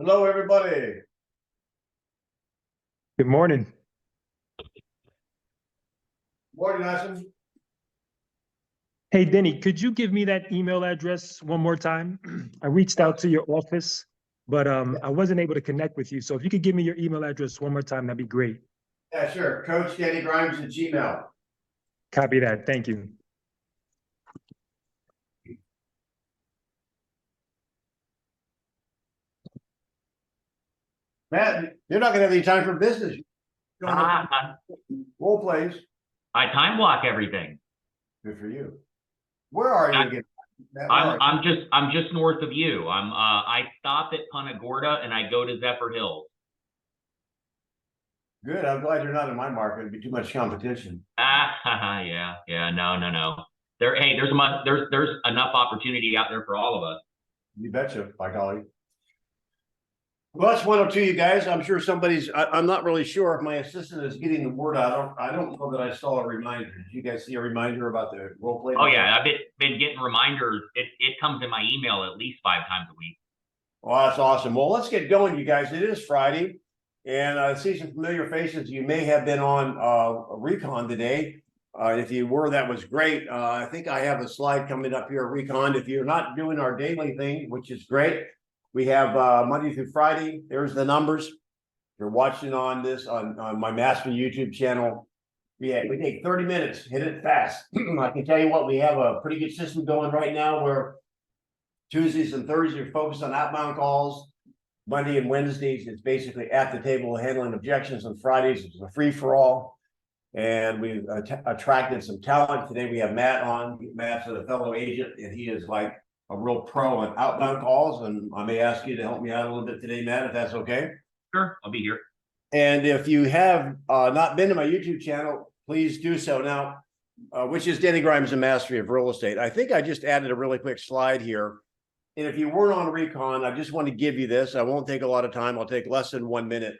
Hello, everybody. Good morning. Morning, Ashton. Hey, Denny, could you give me that email address one more time? I reached out to your office, but I wasn't able to connect with you. So if you could give me your email address one more time, that'd be great. Yeah, sure. Coach Denny Grimes at Gmail. Copy that. Thank you. Matt, you're not going to have any time for business. I, Role plays. I time block everything. Good for you. Where are you again? Matt, where are you? I'm just north of you. I stop at Punta Gorda and I go to Zephyr Hills. Good. I'm glad you're not in my market. It'd be too much competition. Yeah. No. There's enough opportunity out there for all of us. You betcha, by golly. Well, that's 102, you guys. I'm sure I'm not really sure if my assistant is getting the word out. I don't know that I saw a reminder. Did you guys see a reminder about the role play? Oh yeah, I've been getting reminders. It comes in my email at least 5 times a week. Well, that's awesome. Well, let's get going, you guys. It is Friday, and I see some familiar faces. You may have been on Recon today. If you were, that was great. I think I have a slide coming up here at Recon. If you're not doing our daily thing, which is great, we have Monday through Friday. There's the numbers. If you're watching on this on my Master YouTube channel, we take 30 minutes, hit it fast. I can tell you what, we have a pretty good system going right now where Tuesdays and Thursdays are focused on outbound calls. Monday and Wednesdays, it's basically at the table handling objections. On Fridays, it's a free-for-all. And we've attracted some talent. Today we have Matt on. Matt's a fellow agent, and he is like a real pro on outbound calls. And I may ask you to help me out a little bit today, Matt, if that's okay. Sure, I'll be here. And if you have not been to my YouTube channel, please do so now, which is Denny Grimes and Mastery of Real Estate. I think I just added a really quick slide here. And if you weren't on Recon, I just want to give you this. I won't take a lot of time. I'll take less than 1 minute.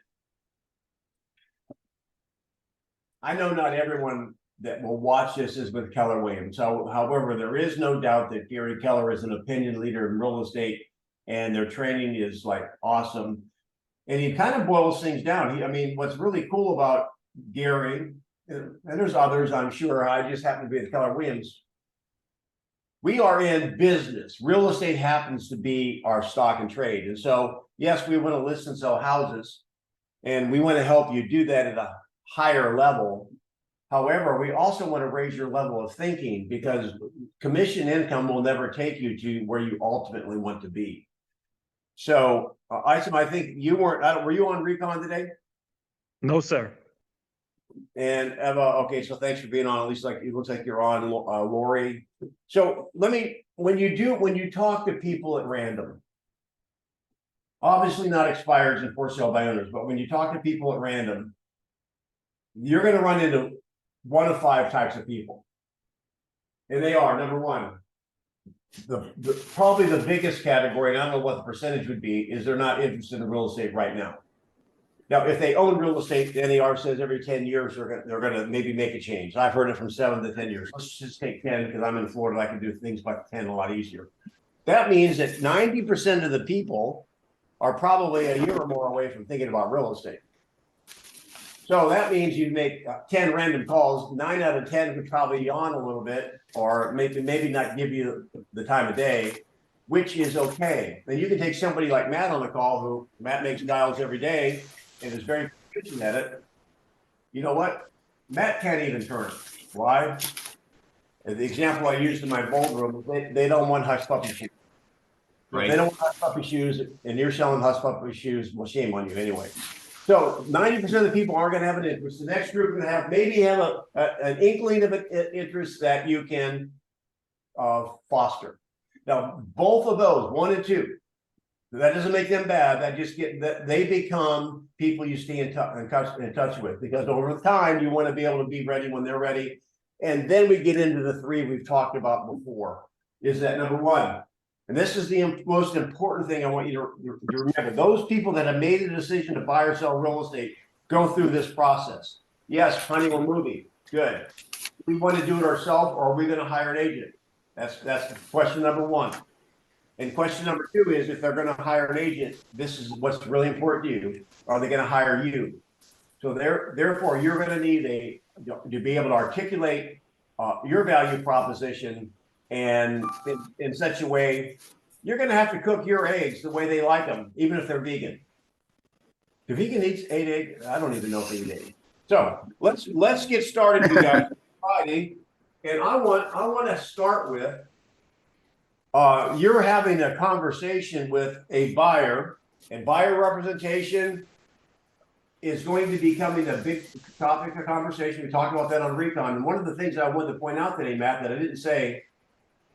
I know not everyone that will watch this is with Keller Williams. So, however, there is no doubt that Gary Keller is an opinion leader in real estate, and their training is like awesome. And he kind of boils things down. I mean, what's really cool about Gary, and there's others, I'm sure. I just happen to be at Keller Williams. We are in business. Real estate happens to be our stock and trade. And so, yes, we want to list and sell houses, and we want to help you do that at a higher level. However, we also want to raise your level of thinking, because commission income will never take you to where you ultimately want to be. So, Isom, I think you weren't, were you on Recon today? No, sir. And Eva, okay, so thanks for being on. At least like it looks like you're on, Lori. So when you talk to people at random, obviously not expireds and for sale by owners, but when you talk to people at random, you're going to run into one of 5 types of people. And they are, number one, probably the biggest category, and I don't know what the percentage would be, is they're not interested in real estate right now. Now, if they own real estate, the NAR says every 10 years they're going to maybe make a change. I've heard it from 7 to 10 years. Let's just take 10 because I'm in Florida. I can do things by 10 a lot easier. That means that 90% of the people are probably a year or more away from thinking about real estate. So that means you make 10 random calls. 9 out of 10 could probably yawn a little bit, or maybe not give you the time of day, which is okay. Then you can take somebody like Matt on the call, who Matt makes dials every day and is very proficient at it. You know what? Matt can't even turn it. Why? The example I used in my boardroom, they don't want hush puppy shoes. Right. If they don't want hush puppy shoes, and you're selling hush puppy shoes, well, shame on you anyway. So 90% of the people aren't going to have an interest. The next group is going to have an inkling of an interest that you can foster. Now, both of those, 1 and 2, that doesn't make them bad. That just they become people you stay in touch with, because over time you want to be able to be ready when they're ready. And then we get into the 3 we've talked about before. Is that number 1? And this is the most important thing I want you to remember. Those people that have made a decision to buy or sell real estate go through this process. Yes, hunting or moving. Good. We want to do it ourselves, or are we going to hire an agent? That's question number 1. And question number two is, if they're gonna hire an agent, this is what's really important to you. Are they gonna hire you? So therefore, you're gonna need to be able to articulate your value proposition, and in such a way, you're gonna have to cook your eggs the way they like them, even if they're vegan. The vegan eats 8 eggs. I don't even know if they eat 8. So let's get started, you guys. Friday, and I want to start with you're having a conversation with a buyer, and buyer representation is going to be becoming a big topic of conversation. We talked about that on Recon, and one of the things I wanted to point out today, Matt, that I didn't say,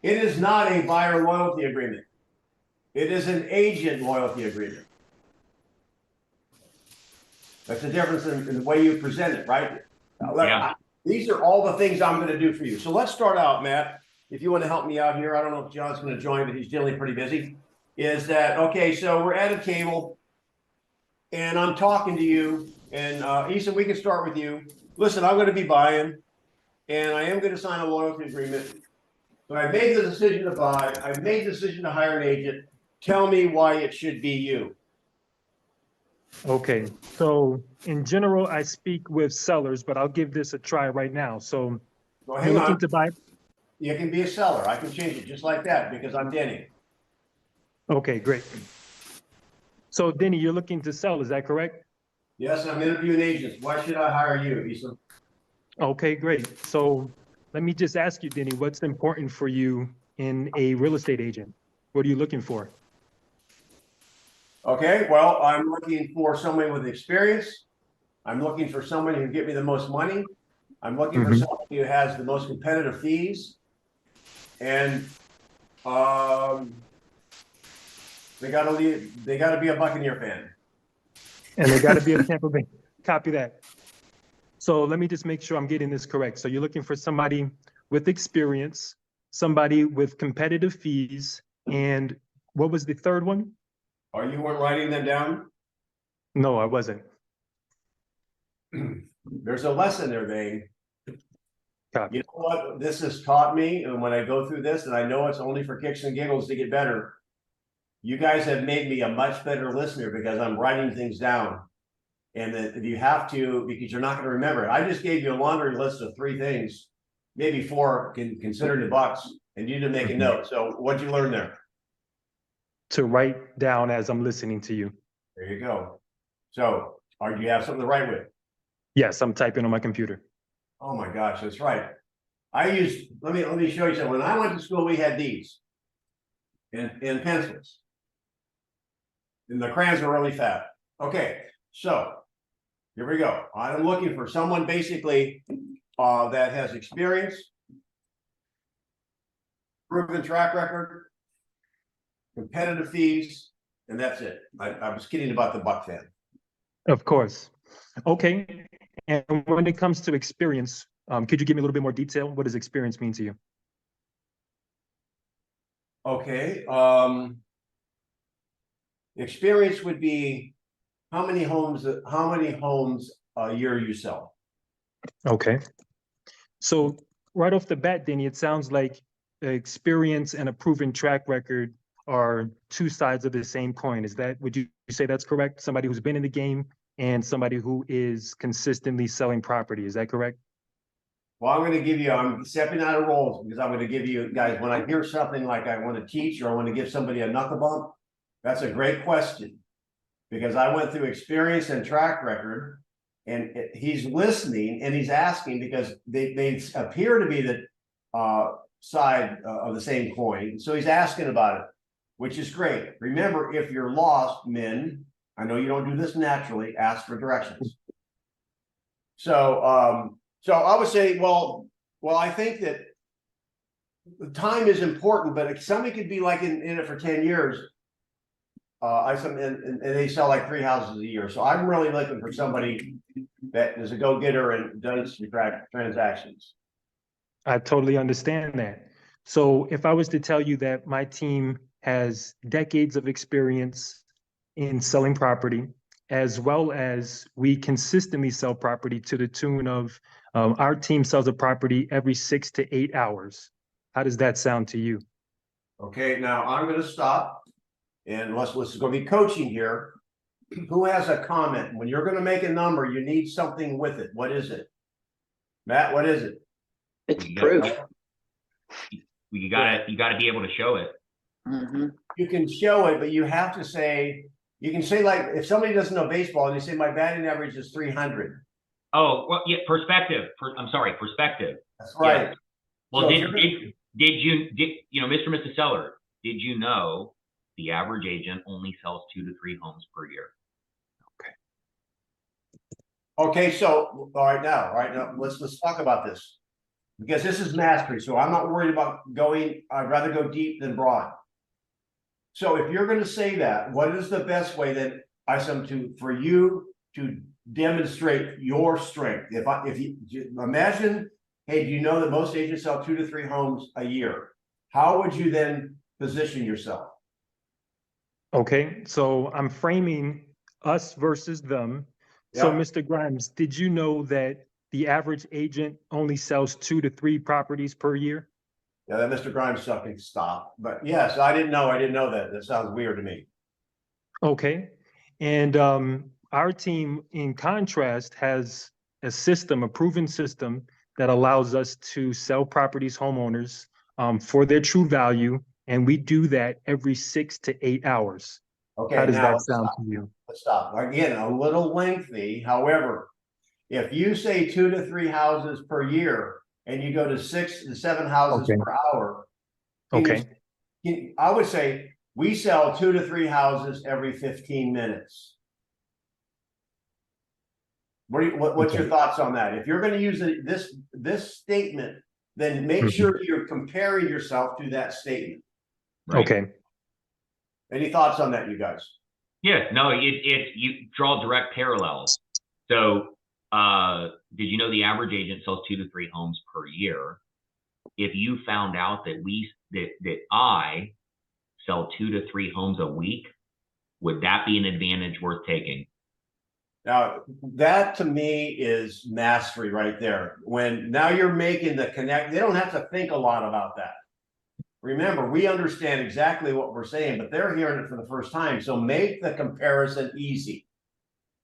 it is not a buyer loyalty agreement. It is an agent loyalty agreement. That's the difference in the way you present it, right? These are all the things I'm going to do for you. So let's start out, Matt. If you want to help me out here, I don't know if John's going to join, but he's generally pretty busy. Is that okay? So we're at a table, and I'm talking to you, and Ethan, we can start with you. Listen, I'm going to be buying, and I am going to sign a loyalty agreement. So I made the decision to buy. I made the decision to hire an agent. Tell me why it should be you. Okay, so in general, I speak with sellers, but I'll give this a try right now. So Well, you're looking to buy. You can be a seller. I can change it just like that because I'm Denny. Okay, great. So Denny, you're looking to sell, is that correct? Yes, I'm interviewing agents. Why should I hire you, Issa? Okay, great. So let me just ask you, Denny, what's important for you in a real estate agent? What are you looking for? Okay, well, I'm looking for someone with experience. I'm looking for someone who can get me the most money. I'm looking for someone who has the most competitive fees. And they gotta be a Buccaneer fan. And they got to be a Tampa Bay. Copy that. So let me just make sure I'm getting this correct. So you're looking for somebody with experience, somebody with competitive fees, and what was the third one? Oh, you weren't writing them down? No, I wasn't. There's a lesson there, Vane. Copy. You know what this has taught me, and when I go through this, and I know it's only for kicks and giggles to get better, you guys have made me a much better listener because I'm writing things down. And that you have to, because you're not going to remember it. I just gave you a laundry list of 3 things, maybe 4, consider the bucks, and you didn't make a note. So what'd you learn there? To write down as I'm listening to you. There you go. So, do you have something to write with? Yes, I'm typing on my computer. Oh my gosh, that's right. Let me show you something. When I went to school, we had these and pencils. And the crayons were really fat. Okay, so here we go. I'm looking for someone basically that has experience, proven track record, competitive fees, and that's it. I was kidding about the Buck fan. Of course. Okay. And when it comes to experience, could you give me a little bit more detail? What does experience mean to you? Okay. Experience would be how many homes a year you sell. Okay. So right off the bat, Denny, it sounds like experience and a proven track record are 2 sides of the same coin. Would you say that's correct? Somebody who's been in the game and somebody who is consistently selling property. Is that correct? Well, I'm stepping out of roles because I'm going to give you guys, when I hear something like I want to teach or I want to give somebody a knuckle bump, that's a great question because I went through experience and track record, and he's listening and he's asking because they appear to be the side of the same coin. So he's asking about it, which is great. Remember, if you're lost, men, I know you don't do this naturally, ask for directions. So I would say, well, I think that the time is important, but if somebody could be like in it for 10 years, and they sell like 3 houses a year. So I'm really looking for somebody that is a go-getter and does transactions. I totally understand that. So if I was to tell you that my team has decades of experience in selling property, as well as we consistently sell property to the tune of our team sells a property every 6 to 8 hours. How does that sound to you? Okay, now I'm gonna stop. And let's go be coaching here. Who has a comment? When you're gonna make a number, you need something with it. What is it? Matt, what is it? It's You proof. gotta be able to show it. Mhm. You can show it, but you have to say, you can say, like, if somebody doesn't know baseball and they say my batting average is 300. Oh, well, yeah, perspective. I'm sorry, perspective. That's right. Yes. Well, So if did you're gonna- you know, Mr. and Mrs. Seller, did you know the average agent only sells 2 to 3 homes per year? Okay, so all right now, let's talk about this. Because this is mastery, so I'm not worried about going, I'd rather go deep than broad. So if you're gonna say that, what is the best way that for you to demonstrate your strength? If you imagine, hey, do you know that most agents sell 2 to 3 homes a year? How would you then position yourself? Okay, so I'm framing us versus them. So, Yeah. Mr. Grimes, did you know that the average agent only sells 2 to 3 properties per year? Yeah, that Mr. Grimes stuff can stop. But yes, I didn't know that. That sounds weird to me. Okay, and our team, in contrast, has a proven system that allows us to sell properties homeowners for their true value, and we do that every 6 to 8 hours. Okay, How does now that sound to you? let's stop. Again, a little lengthy. However, if you say 2 to 3 houses per year and you go to 6 to 7 houses Okay. per hour, can you- Okay. I would say we sell 2 to 3 houses every 15 minutes. What's your Okay. thoughts on that? If you're going to use this statement, then make Mhm. sure you're comparing yourself to that statement. Right? Okay. Any thoughts on that, you guys? Yeah, no, you draw direct parallels. So, did you know the average agent sells 2 to 3 homes per year? If you found out that I sell 2 to 3 homes a week, would that be an advantage worth taking? Now, that to me is mastery right there. When now you're making the connect, they don't have to think a lot about that. Remember, we understand exactly what we're saying, but they're hearing it for the first time. So make the comparison easy.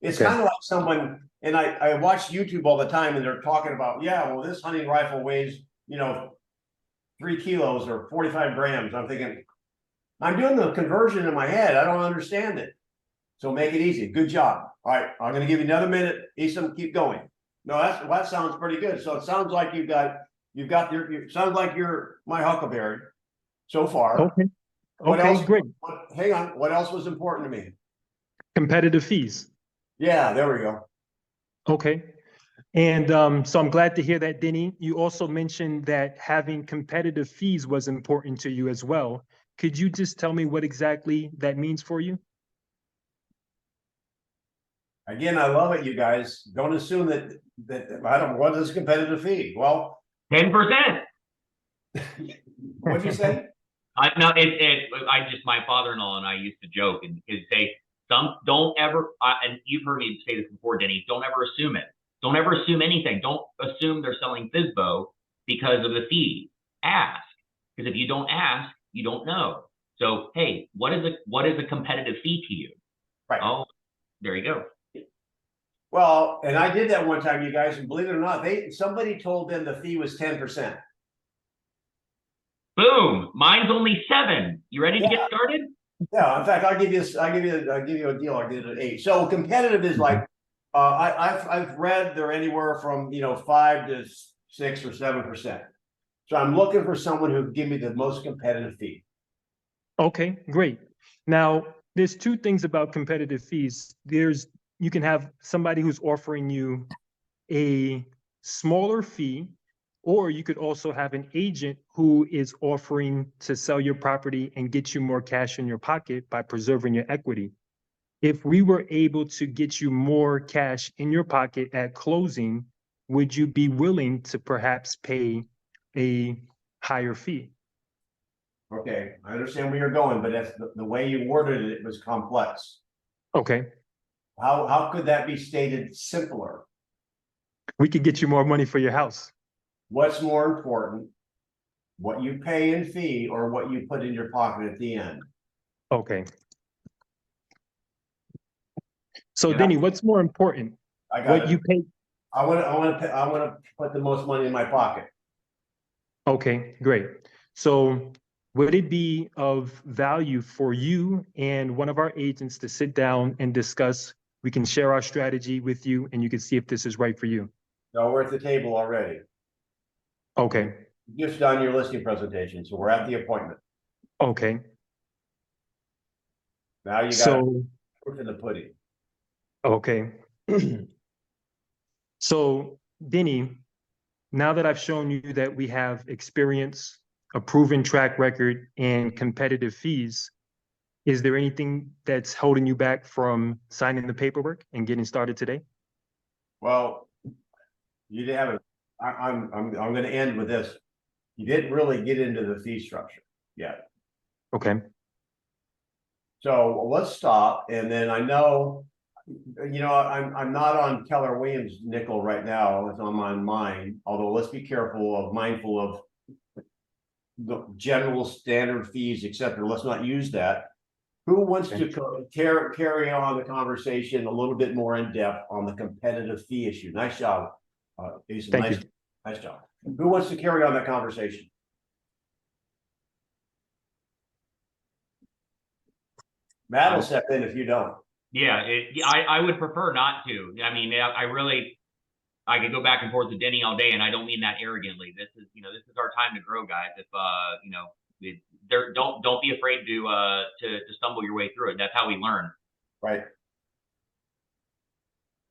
It's Okay. kind of like someone, and I watch YouTube all the time and they're talking about, yeah, well, this hunting rifle weighs, 3 kilos or 45 grams. I'm thinking, I'm doing the conversion in my head. I don't understand it. So make it easy. Good job. All right, I'm going to give you another minute. Easton, keep going. No, that sounds pretty good. So it sounds like you've got sounds like you're my huckleberry so far. Okay. What Okay, else? great. Hang on. What else was important to me? Competitive fees. Yeah, there we go. Okay. And so I'm glad to hear that, Denny. You also mentioned that having competitive fees was important to you as well. Could you just tell me what exactly that means for you? Again, I love it, you guys. Don't assume that I don't. What is competitive fee? Well, 10%. what'd you say? My father-in-law and I used to joke and say, don't ever, and you've heard me say this before, Denny, don't ever assume it. Don't ever assume anything. Don't assume they're selling FSBO because of the fee. Ask, because if you don't ask, you don't know. So, hey, what is a competitive fee to you? Right. Oh, there you go. Well, and I did that one time, you guys, and believe it or not, somebody told them the fee was 10%. Boom. Mine's only 7. You ready to get started? Yeah, in fact, I'll give you a deal. I'll give it an 8. So competitive is like, I've read they're anywhere from 5 to 6 or 7%. So I'm looking for someone who can give me the most competitive fee. Okay, great. Now, there's 2 things about competitive fees. You can have somebody who's offering you a smaller fee, or you could also have an agent who is offering to sell your property and get you more cash in your pocket by preserving your equity. If we were able to get you more cash in your pocket at closing, would you be willing to perhaps pay a higher fee? Okay, I understand where you're going, but that's the way you worded it, it was complex. Okay, How could that be stated simpler? we could get you more money for your house. What's more important? what you pay in fee or what you put in your pocket at the end. Okay. So Yeah. Denny, what's more important? I got What it. you pay? I want to put the most money in my pocket. Okay, great. So would it be of value for you and one of our agents to sit down and discuss? We can share our strategy with you and you can see if this is right for you. No, we're at the table already. Okay, You just done your listing presentation, so we're at the appointment. okay. Now you got So, proof in the pudding. okay. So, Denny, now that I've shown you that we have experience, a proven track record, and competitive fees, is there anything that's holding you back from signing the paperwork and getting started today? Well, you didn't have a. I'm going to end with this. You didn't really get into the fee structure yet. Okay. So let's stop, and then I know, I'm not on Keller Williams' nickel right now. It's on my mind. Although let's be mindful of the general standard fees, etc. Let's not use that. Who wants to carry on the conversation a little bit more in depth on the competitive fee issue? Nice job, Jason. Thank you. Nice job. Who wants to carry on that conversation? Matt will step in if you don't. Yeah, I would prefer not to. I mean, I could go back and forth with Denny all day, and I don't mean that arrogantly. This is our time to grow, guys. If don't be afraid to stumble your way through it. That's how we learn. Right.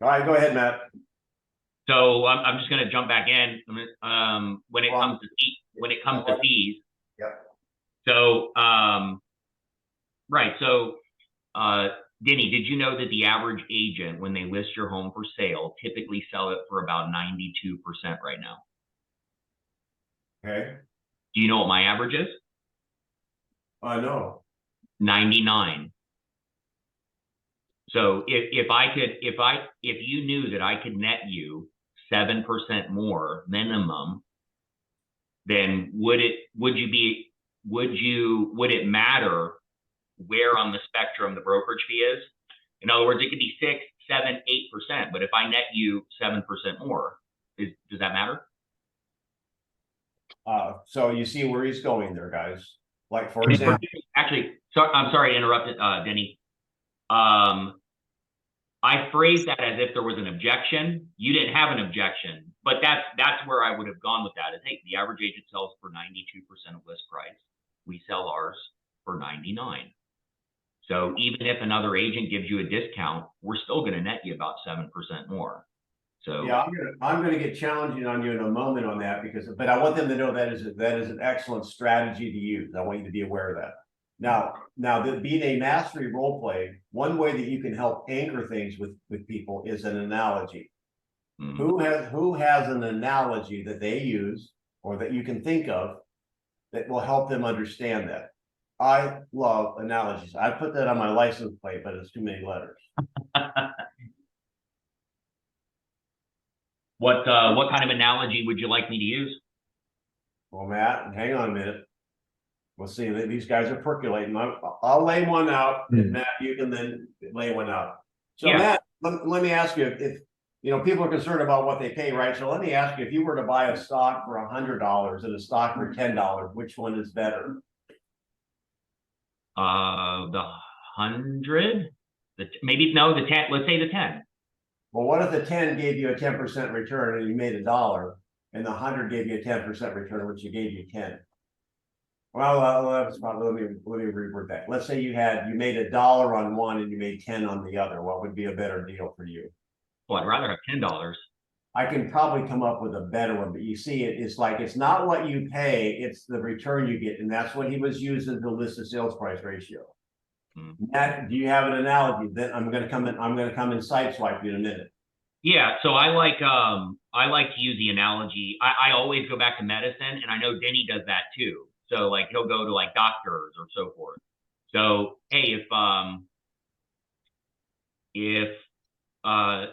All right, go ahead, Matt. So I'm just going to jump back in. When it comes to fees. Yep. So right. So Denny, did you know that the average agent, when they list your home for sale, typically sell it for about 92% right now? Okay. Do you know what my average is? I know. 99. So if you knew that I could net you 7% more minimum, then would it matter where on the spectrum the brokerage fee is? In other words, it could be 6, 7, 8%, but if I net you 7% more, does that matter? So you see where he's going there, guys. Like, for example, actually, I'm sorry to interrupt, Denny. I phrased that as if there was an objection. You didn't have an objection, but that's where I would have gone with that. Is, hey, the average agent sells for 92% of list price. We sell ours for 99. So even if another agent gives you a discount, we're still going to net you about 7% more. So yeah, I'm gonna get challenging on you in a moment on that, but I want them to know that is an excellent strategy to use. I want you to be aware of that. Now, being a mastery role play, one way that you can help anchor things with people is an analogy. mm-hmm. Who has an analogy that they use or that you can think of that will help them understand that? I love analogies. I put that on my license plate, but it's too many letters. What kind of analogy would you like me to use? Well, Matt, hang on a minute. We'll see. These guys are percolating. I'll lay one out, and Matt, you can then lay one out. So, yeah. Matt, let me ask you if people are concerned about what they pay, right? So let me ask you, if you were to buy a stock for $100 and a stock for $10, which one is better? The 100, the 10. Let's say the 10. Well, what if the 10 gave you a 10% return and you made $1, and the 100 gave you a 10% return, which you gave you 10? Well, that's probably, let me reword that. Let's say you made $1 on one and you made 10 on the other. What would be a better deal for you? Well, I'd rather have $10. I can probably come up with a better one, but you see, it's like, it's not what you pay, it's the return you get, and that's what he was using to list the sales price ratio. Matt, do you have an analogy? Then I'm going to come and sideswipe you in a minute. Yeah, so I like to use the analogy. I always go back to medicine, and I know Denny does that too. So like he'll go to like doctors or so forth. So hey, if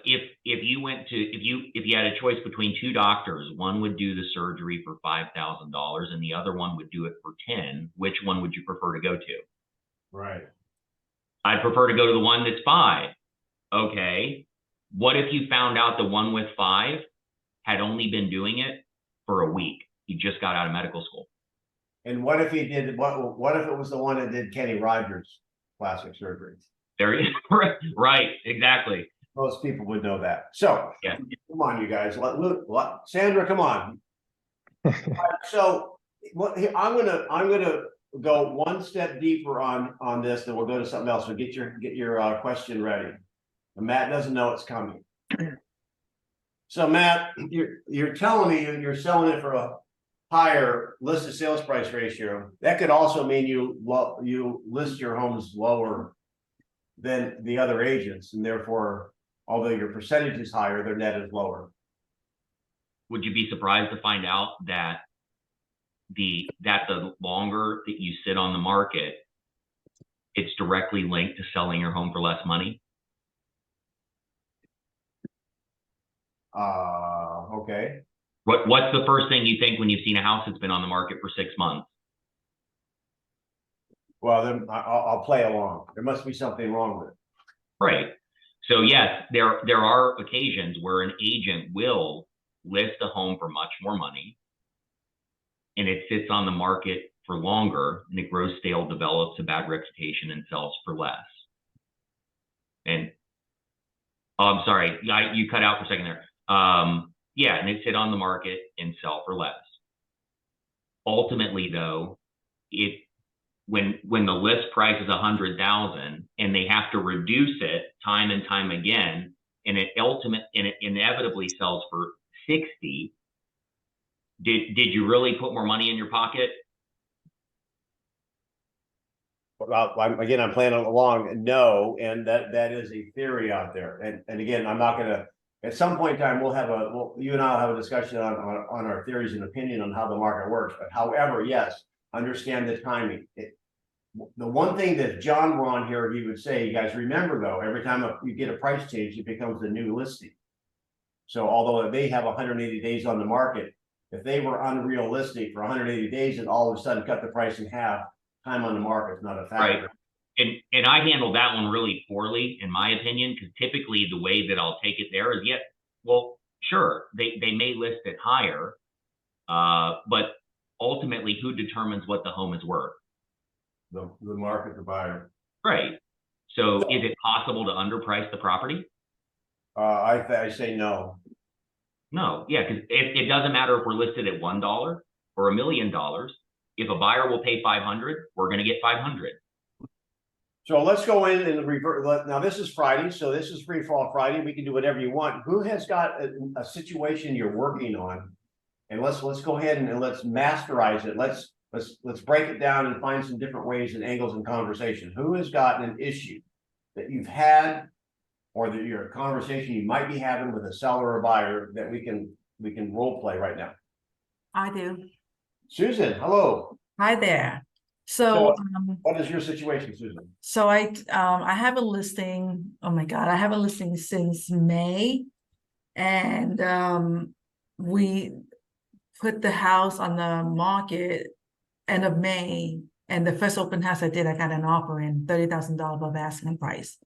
if you went to, if you had a choice between two doctors, one would do the surgery for $5,000 and the other one would do it for 10, which one would you prefer to go to? Right. I'd prefer to go to the one that's 5. Okay. What if you found out the one with 5 had only been doing it for a week? He just got out of medical school. And what if he did, what if it was the one that did Kenny Rogers' plastic surgery? There, right, exactly. Most people would know that. So, Yeah. come on, you guys. Sandra, come on. So, I'm gonna go one step deeper on this, then we'll go to something else. So get your question ready. And Matt doesn't know it's coming. So Matt, you're telling me you're selling it for a higher listed sales price ratio. That could also mean you list your homes lower than the other agents, and therefore, although your percentage is higher, their net is lower. Would you be surprised to find out that the longer that you sit on the market, it's directly linked to selling your home for less money? Okay. What's the first thing you think when you've seen a house that's been on the market for 6 months? Well, then I'll play along. There must be something wrong with it. Right. So yes, there are occasions where an agent will list a home for much more money and it sits on the market for longer and it grows stale, develops a bad reputation and sells for less. And I'm sorry, you cut out for a second there. Yeah, and it sit on the market and sell for less. Ultimately, though, when the list price is 100,000 and they have to reduce it time and time again, and it inevitably sells for 60, did you really put more money in your pocket? Well, again, I'm playing along. No, and that is a theory out there. And again, I'm not gonna. At some point in time, you and I'll have a discussion on our theories and opinion on how the market works. But however, yes, understand the timing. The one thing that John were on here, he would say, you guys remember though, every time you get a price change, it becomes a new listing. So although they have 180 days on the market, if they were unrealistic for 180 days and all of a sudden cut the price in half, time on the market is not a factor. Right. And I handled that one really poorly, in my opinion, because typically the way that I'll take it there is, well, sure, they may list it higher, but ultimately, who determines what the home is worth? The market, the buyer. Right. So is it possible to underprice the property? I say no. No. Yeah, because it doesn't matter if we're listed at $1 or $1 million. If a buyer will pay 500, we're going to get 500. So let's go in and revert. Now this is Friday, so this is free fall Friday. We can do whatever you want. Who has got a situation you're working on? And let's go ahead and let's masterize it. Let's break it down and find some different ways and angles in conversation. Who has gotten an issue that you've had, or that your conversation you might be having with a seller or buyer that we can role play right now? I do. Susan, hello. Hi there. So, what is your situation, Susan? so I have a listing. Oh my God, I have a listing since May, and we put the house on the market end of May. And the first open house I did, I got an offer in $30,000 above asking price.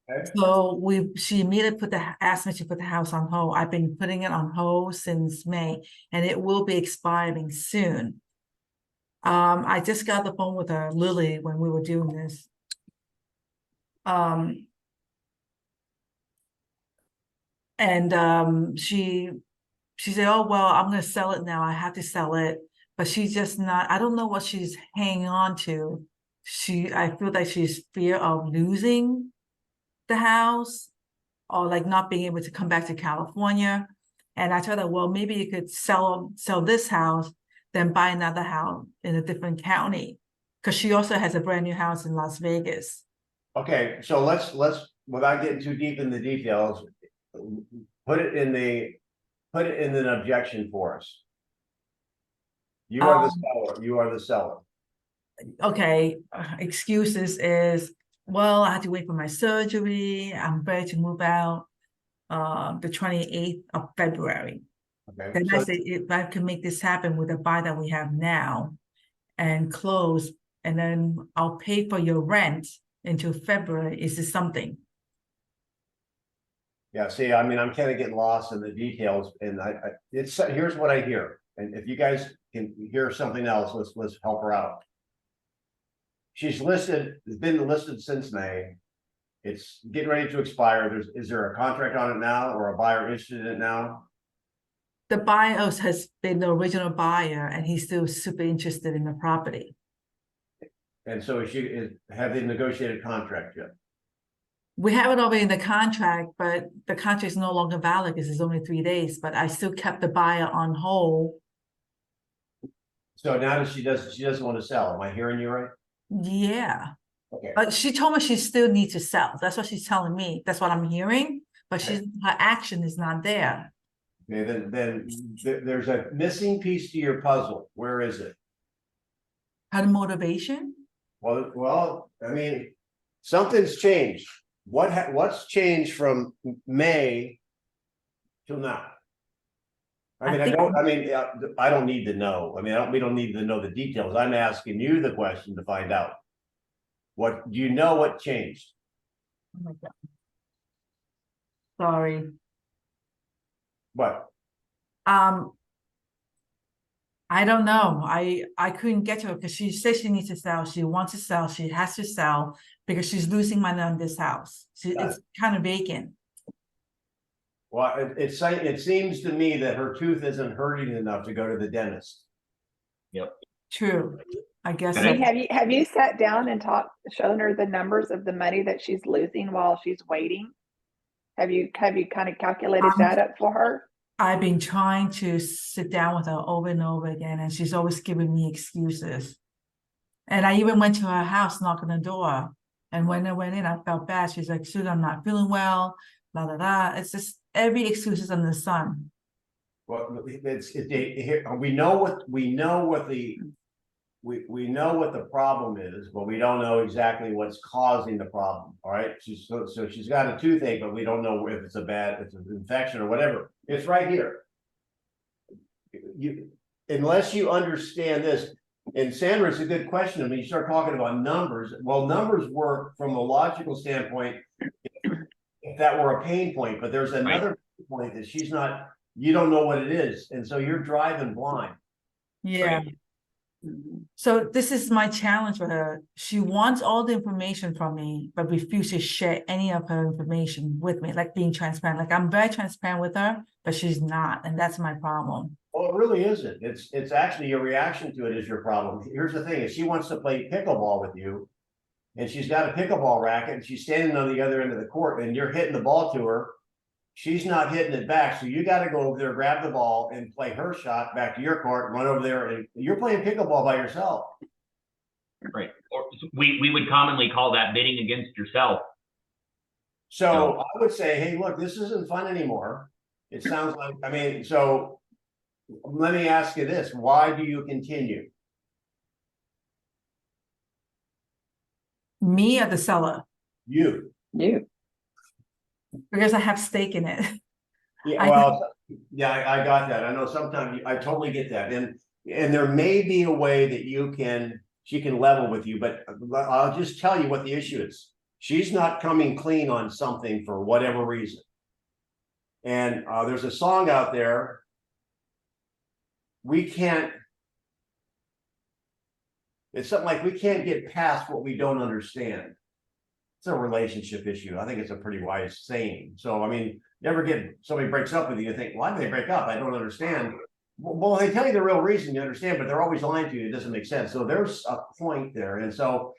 Okay. So she immediately asked me to put the house on hold. I've been putting it on hold since May, and it will be expiring soon. I just got the phone with Lily when we were doing this. She said, oh, well, I'm going to sell it now. I have to sell it. But she's just not, I don't know what she's hanging on to. I feel like she's fear of losing the house, or like not being able to come back to California. And I told her, well, maybe you could sell this house, then buy another house in a different county, because she also has a brand new house in Las Vegas. Okay, so let's without getting too deep in the details, put it in an objection for us. You are the seller. You are the seller. Okay, excuses is well, I had to wait for my surgery. I'm ready to move out the 28th of February. Okay, Then I so, say, if I can make this happen with the buy that we have now and close, and then I'll pay for your rent until February. Is this something? yeah, see, I mean, I'm kind of getting lost in the details, and it's, here's what I hear. And if you guys can hear something else, let's help her out. She's listed, it's been listed since May. It's getting ready to expire. Is there a contract on it now, or a buyer interested in it now? The buyer has been the original buyer, and he's still super interested in the property. And so have they negotiated contract yet? We have it already in the contract, but the contract is no longer valid because it's only 3 days, but I still kept the buyer on hold. So now that she doesn't want to sell. Am I hearing you right? Yeah. Okay. But she told me she still needs to sell. That's what she's telling me. That's what I'm hearing. But her action is not there. Okay, then there's a missing piece to your puzzle. Where is it? Her motivation? Well, I mean, something's changed. What's changed from May till now? I mean, I don't need to know. I mean, we don't need to know the details. I'm asking you the question to find out. What do you know what changed? Oh my God. Sorry. What? I don't know. I couldn't get to her because she said she needs to sell. She wants to sell. She has to sell because she's losing money on this house. It's kind of vacant. Well, it seems to me that her tooth isn't hurting enough to go to the dentist. Yep. True. I guess I so. mean, Have you sat down and shown her the numbers of the money that she's losing while she's waiting? Have you kind of calculated that up for her? I've been trying to sit down with her over and over again, and she's always giving me excuses. And I even went to her house, knocking the door. And when I went in, I felt bad. She's like, Susan, I'm not feeling well, blah, blah, blah. It's just every excuse is under the sun. Well, we know what the problem is, but we don't know exactly what's causing the problem. All right. So she's got a toothache, but we don't know if it's an infection or whatever. It's right here. Unless you understand this, and Sandra, it's a good question. I mean, you start talking about numbers. Well, numbers work from a logical standpoint if that were a pain point, but there's another point that you don't know what it is. And so you're driving blind. Yeah. Right. So this is my challenge with her. She wants all the information from me, but refuses to share any of her information with me, like being transparent. Like I'm very transparent with her, but she's not. And that's my problem. Well, it really isn't. It's actually your reaction to it is your problem. Here's the thing: if she wants to play pickleball with you, and she's got a pickleball racket, and she's standing on the other end of the court, and you're hitting the ball to her, she's not hitting it back. So you got to go over there, grab the ball, and play her shot back to your court, run over there, and you're playing pickleball by yourself. Right. Or we would commonly call that bidding against yourself. So I would say, hey, look, this isn't fun anymore. It sounds like, I mean, so let me ask you this: why do you continue? Me or the seller? You. Because I have stake in it. Yeah, well, yeah, I got that. I know sometimes I totally get that. And there may be a way that she can level with you, but I'll just tell you what the issue is. She's not coming clean on something for whatever reason. And there's a song out there. It's something like, we can't get past what we don't understand. It's a relationship issue. I think it's a pretty wise saying. So, I mean, somebody breaks up with you, you think, why did they break up? I don't understand. Well, they tell you the real reason, you understand, but they're always lying to you. It doesn't make sense. So there's a point there. And so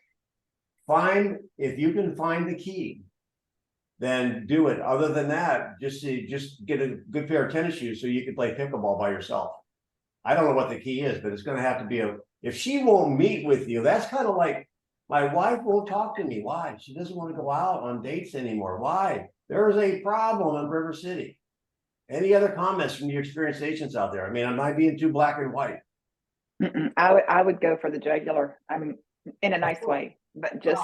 if you can find the key, then do it. Other than that, just get a good pair of tennis shoes so you can play pickleball by yourself. I don't know what the key is, but it's going to have to be if she won't meet with you, that's kind of like, my wife won't talk to me. Why? She doesn't want to go out on dates anymore. Why? There's a problem in River City. Any other comments from your experienced agents out there? I mean, am I being too black and white? I would go for the jugular. I mean, in a nice way, but just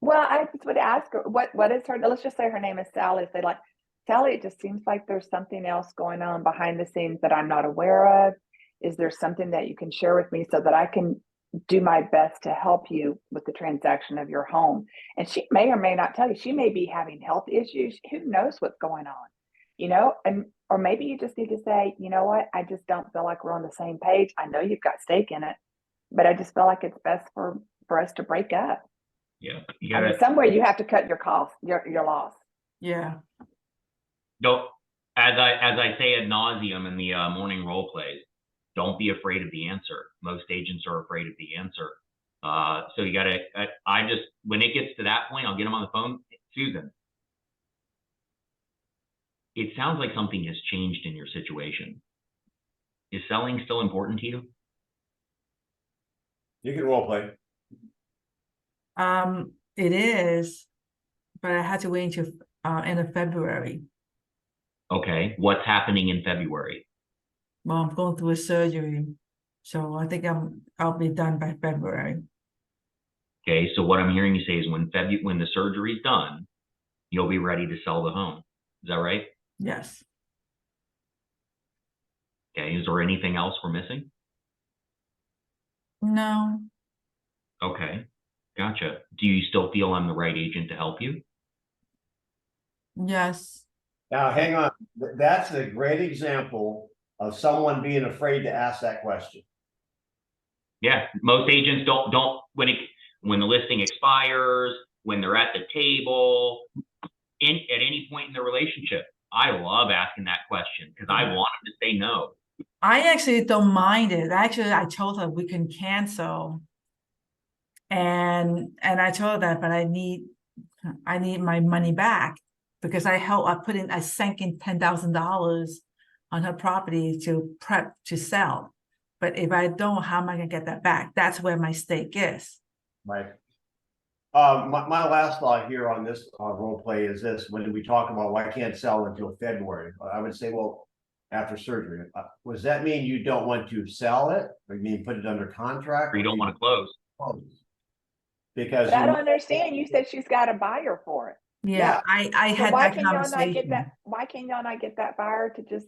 Well, I just would ask her, what is her, let's just say her name is Sally. Say like, Sally, it just seems like there's something else going on behind the scenes that I'm not aware of. Is there something that you can share with me so that I can do my best to help you with the transaction of your home? And she may or may not tell you. She may be having health issues. Who knows what's going on? And or maybe you just need to say, you know what, I just don't feel like we're on the same page. I know you've got stake in it, but I just feel like it's best for us to break up. Yeah, you I mean, gotta somewhere you have to cut your cost, your loss. Yeah. don't, as I say ad nauseum in the morning role plays, don't be afraid of the answer. Most agents are afraid of the answer. So you gotta, I just, when it gets to that point, I'll get them on the phone. Susan, it sounds like something has changed in your situation. Is selling still important to you? You can role play. It is, but I had to wait until end of February. Okay, what's happening in February? Well, I'm going through a surgery, so I think I'll be done by February. Okay, so what I'm hearing you say is when the surgery's done, you'll be ready to sell the home. Is that right? Yes. Okay, is there anything else we're missing? No. Okay, gotcha. Do you still feel I'm the right agent to help you? Yes. Now, hang on. That's a great example of someone being afraid to ask that question. Yeah, most agents don't when the listing expires, when they're at the table, at any point in the relationship. I love asking that question because I want them to say no. I actually don't mind it. Actually, I told her we can cancel. And I told her that, but I need my money back because I sank in $10,000 on her property to prep to sell. But if I don't, how am I gonna get that back? That's where my stake is. Right. My last thought here on this role play is this: when we talk about why can't sell until February, I would say, well, after surgery, does that mean you don't want to sell it, or you mean put it under contract, Or you don't want to close. Because But I don't understand. You said she's got a buyer for it. Yeah, I So had why that can y'all not get that? conversation. Why can y'all not get that buyer to just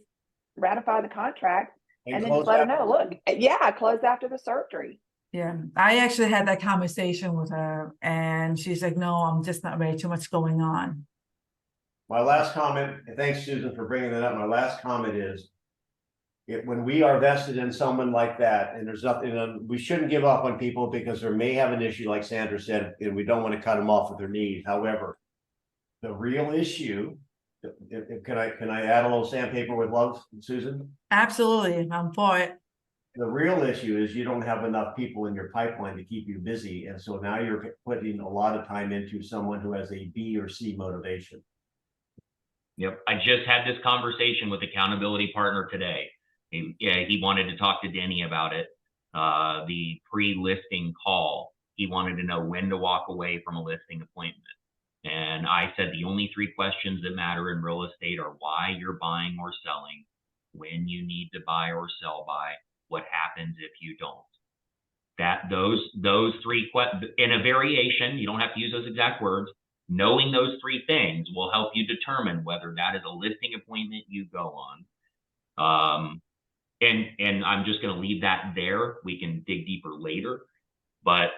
ratify the contract and then close just let her after- know? Look, yeah, close after the surgery. Yeah, I actually had that conversation with her, and she's like, "No, I'm just not ready. Too much going on." My last comment, and thanks, Susan, for bringing that up. My last comment is, when we are vested in someone like that, and there's nothing, we shouldn't give up on people because they may have an issue, like Sandra said, and we don't want to cut them off with their knees. However, the real issue, can I add a little sandpaper with love, Susan? Absolutely, I'm for it. The real issue is you don't have enough people in your pipeline to keep you busy. And so now you're putting a lot of time into someone who has a B or C motivation. Yep, I just had this conversation with accountability partner today. He wanted to talk to Denny about it. The pre-listing call. He wanted to know when to walk away from a listing appointment. And I said the only 3 questions that matter in real estate are why you're buying or selling, when you need to buy or sell by, what happens if you don't. Those 3 in a variation, you don't have to use those exact words. Knowing those 3 things will help you determine whether that is a listing appointment you go on. And I'm just going to leave that there. We can dig deeper later, but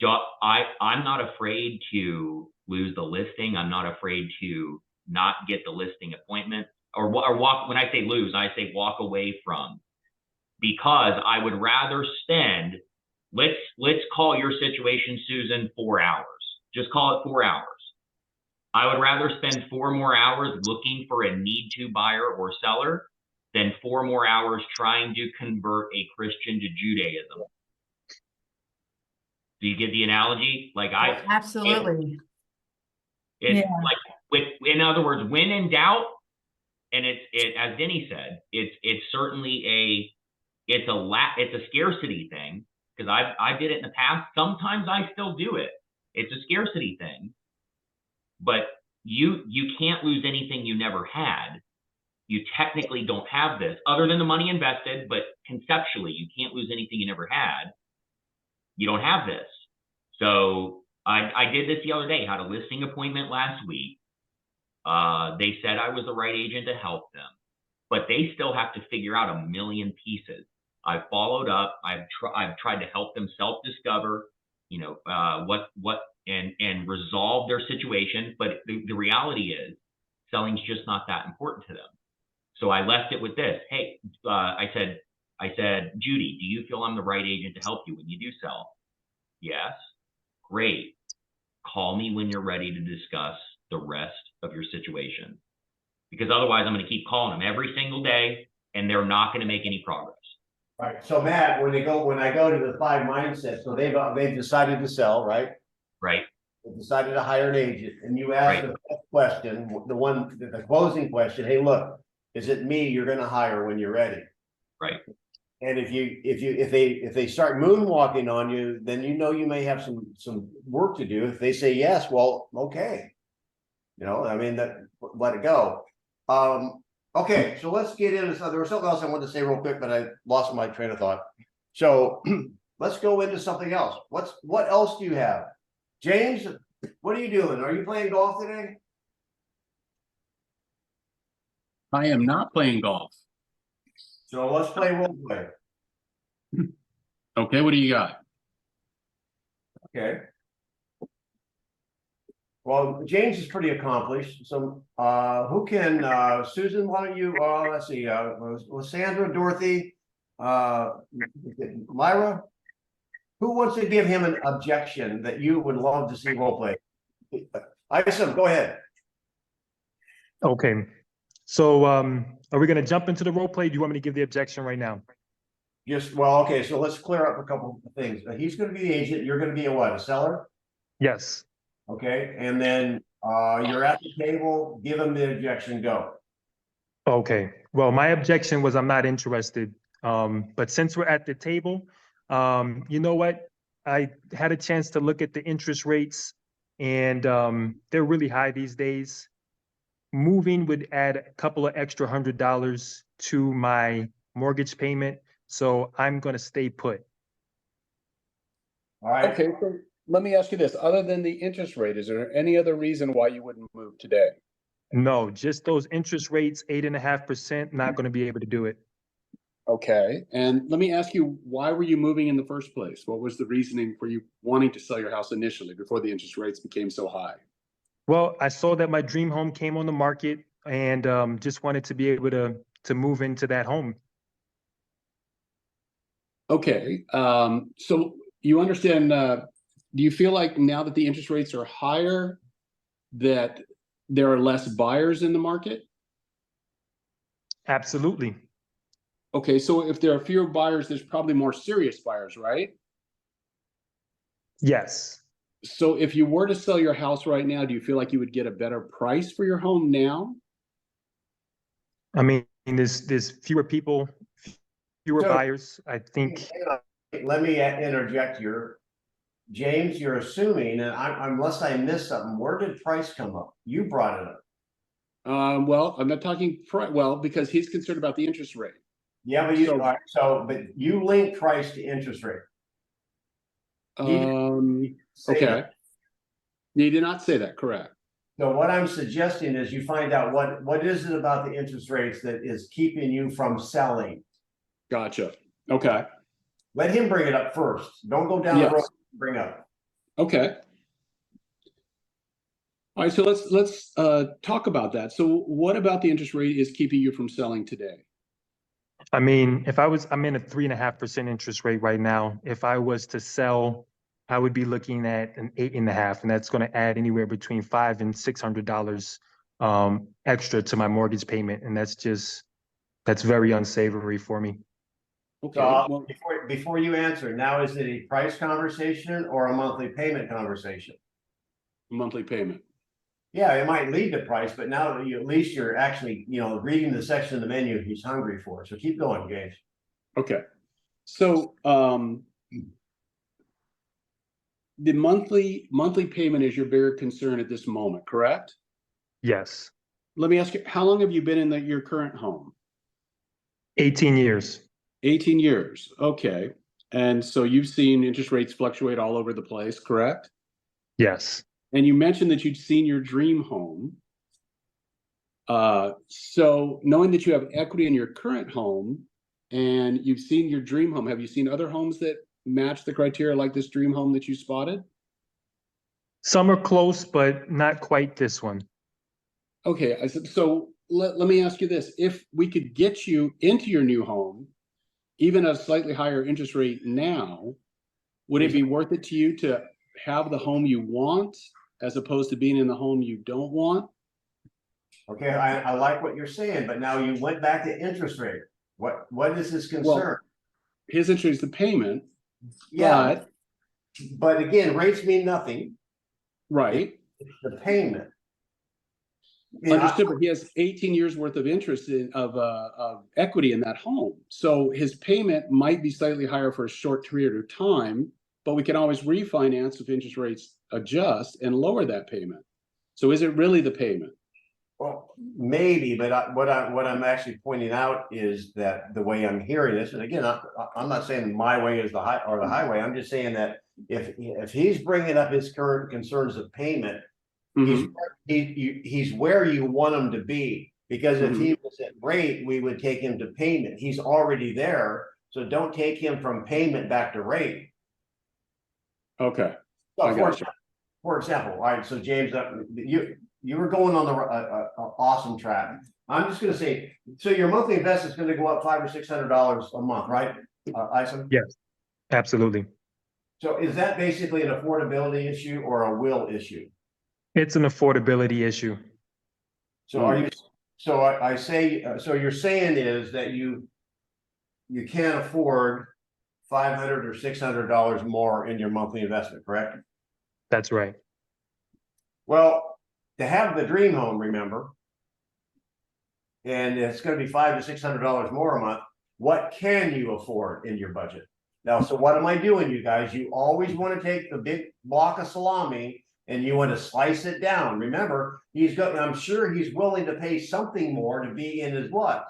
I'm not afraid to lose the listing. I'm not afraid to not get the listing appointment or walk. When I say lose, I say walk away from, because I would rather spend, let's call your situation, Susan, 4 hours. Just call it 4 hours. I would rather spend 4 more hours looking for a need to buyer or seller than 4 more hours trying to convert a Christian to Judaism. Do you get the analogy? Like Absolutely. It's like, in other words, when in doubt, and as Denny said, it's certainly it's a scarcity thing, because I did it in the past. Sometimes I still do it. It's a scarcity thing, but you can't lose anything you never had. You technically don't have this other than the money invested, but conceptually you can't lose anything you never had. You don't have this. So I did this the other day, had a listing appointment last week. They said I was the right agent to help them, but they still have to figure out a million pieces. I've followed up. I've tried to help them self-discover, and resolve their situation. But the reality is, selling's just not that important to them. So I left it with this. Hey, I said, Judy, do you feel I'm the right agent to help you when you do sell? Yes. Great. Call me when you're ready to discuss the rest of your situation. Because otherwise I'm going to keep calling them every single day and they're not going to make any progress. Right. So Matt, when I go to the 5 mindsets, so they've decided to sell, right? Right. They decided to hire an agent, and you ask the question, the closing question, hey, look, is it me you're going to hire when you're ready? Right. And if they start moonwalking on you, then you may have some work to do. If they say yes, well, okay. I mean, let it go. Okay, so let's get into there was something else I wanted to say real quick, but I lost my train of thought. So let's go into something else. What else do you have? James, what are you doing? Are you playing golf today? I am not playing golf. So let's play role play. Okay, what do you got? Okay. Well, James is pretty accomplished. So who can Susan, why don't you let's see, Sandra, Dorothy, Myra, who wants to give him an objection that you would love to see role play? Isom, go ahead. Okay. So are we gonna jump into the role play? Do you want me to give the objection right now? Okay, so let's clear up a couple of things. He's gonna be the agent, you're gonna be a seller? Yes. Okay, and then you're at the table, give him the objection, go. Okay. Well, my objection was I'm not interested. But since we're at the table, you know what? I had a chance to look at the interest rates and they're really high these days. Moving would add a couple of extra $100 to my mortgage payment. So I'm going to stay put. All right. Okay, so let me ask you this. Other than the interest rate, is there any other reason why you wouldn't move today? No, just those interest rates, 8.5%, not going to be able to do it. Okay, and let me ask you, why were you moving in the first place? What was the reasoning for you wanting to sell your house initially before the interest rates became so high? Well, I saw that my dream home came on the market and just wanted to be able to move into that home. Okay, so you understand, do you feel like now that the interest rates are higher, that there are less buyers in the market? Absolutely. Okay, so if there are fewer buyers, there's probably more serious buyers, right? Yes. So if you were to sell your house right now, do you feel like you would get a better price for your home now? I mean, there's fewer people, fewer buyers. I think. Let me interject here. James, you're assuming, and unless I missed something, where did price come up? You brought it up. Well, I'm not talking because he's concerned about the interest rate. Yeah, but but you link price to interest rate. Okay. You did not say that, correct? So what I'm suggesting is you find out what is it about the interest rates that is keeping you from selling. Gotcha. Okay. Let him bring it up first. Don't go down the road. Bring up. Okay. All right. So let's talk about that. So what about the interest rate is keeping you from selling today? I mean, I'm in a 3.5% interest rate right now. If I was to sell, I would be looking at an 8.5%, and that's going to add anywhere between $500 and $600 extra to my mortgage payment, and that's very unsavory for me. Okay. So before you answer, now is it a price conversation or a monthly payment conversation? Monthly payment. Yeah, it might lead to price, but now at least you're actually, reading the section of the menu he's hungry for. So keep going, James. Okay. So the monthly payment is your bigger concern at this moment, correct? Yes. Let me ask you, how long have you been in your current home? 18 years. 18 years. Okay. And so you've seen interest rates fluctuate all over the place, correct? Yes. And you mentioned that you'd seen your dream home. So knowing that you have equity in your current home and you've seen your dream home, have you seen other homes that match the criteria like this dream home that you spotted? Some are close, but not quite this one. Okay, I said, so let me ask you this. If we could get you into your new home, even at a slightly higher interest rate now, would it be worth it to you to have the home you want as opposed to being in the home you don't want? Okay, I like what you're saying, but now you went back to interest rate. What is his concern? His interest is the payment, Yeah, but again, rates mean nothing. right? It's the payment. You know, Understood, but he has 18 years worth of interest of equity in that home. So his payment might be slightly higher for a short period of time, but we can always refinance if interest rates adjust and lower that payment. So is it really the payment? Well, maybe, but what I'm actually pointing out is that the way I'm hearing this, and again, I'm not saying my way is the highway. I'm just saying that if he's bringing up his current concerns of payment, he's where you want him to be. Because if he was at rate, we would take him to payment. He's already there, so don't take him from payment back to rate. Okay. So for example, all right. So James, you were going on the awesome track. I'm just going to say, so your monthly investment is going to go up $500 or $600 a month, right, Isom? Yes, absolutely. So is that basically an affordability issue or a will issue? It's an affordability issue. So are you? So I say. So you're saying is that you can't afford $500 or $600 more in your monthly investment, correct? That's right. Well, to have the dream home, remember, and it's going to be $500 to $600 more a month. What can you afford in your budget? Now, so what am I doing, you guys? You always want to take the big block of salami and you want to slice it down. Remember, I'm sure he's willing to pay something more to be in his what?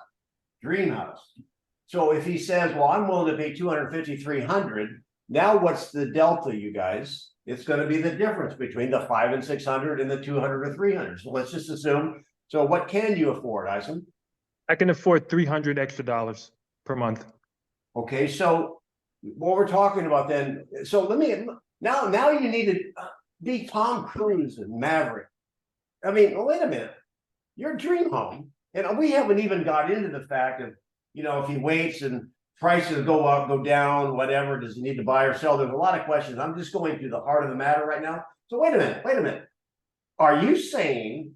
Dream house. So if he says, well, I'm willing to pay $250, $300, now what's the delta, you guys? It's going to be the difference between the $500 and $600 and the $200 or $300. So let's just assume. So what can you afford, Isom? I can afford $300 extra per month. Okay, so what we're talking about then, so let me, now you need to be Tom Cruise and Maverick. I mean, wait a minute, your dream home, and we haven't even got into the fact of, if he waits and prices go up, go down, whatever, does he need to buy or sell? There's a lot of questions. I'm just going to the heart of the matter right now. So wait a minute. Are you saying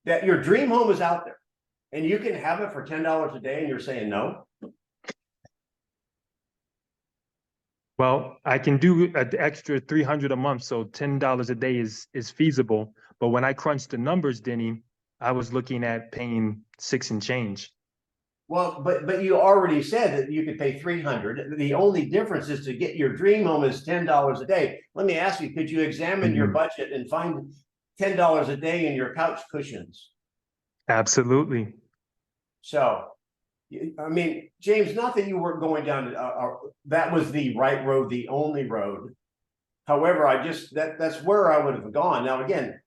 that your dream home is out there and you can have it for $10 a day and you're saying no? Well, I can do an extra $300 a month, so $10 a day is feasible. But when I crunched the numbers, Denny, I was looking at paying $6 and change. Well, but you already said that you could pay $300. The only difference is to get your dream home is $10 a day. Let me ask you, could you examine your budget and find $10 a day in your couch cushions? Absolutely. So, I mean, James, not that you weren't going down, that was the right road, the only road. However, that's where I would have gone. Now, again,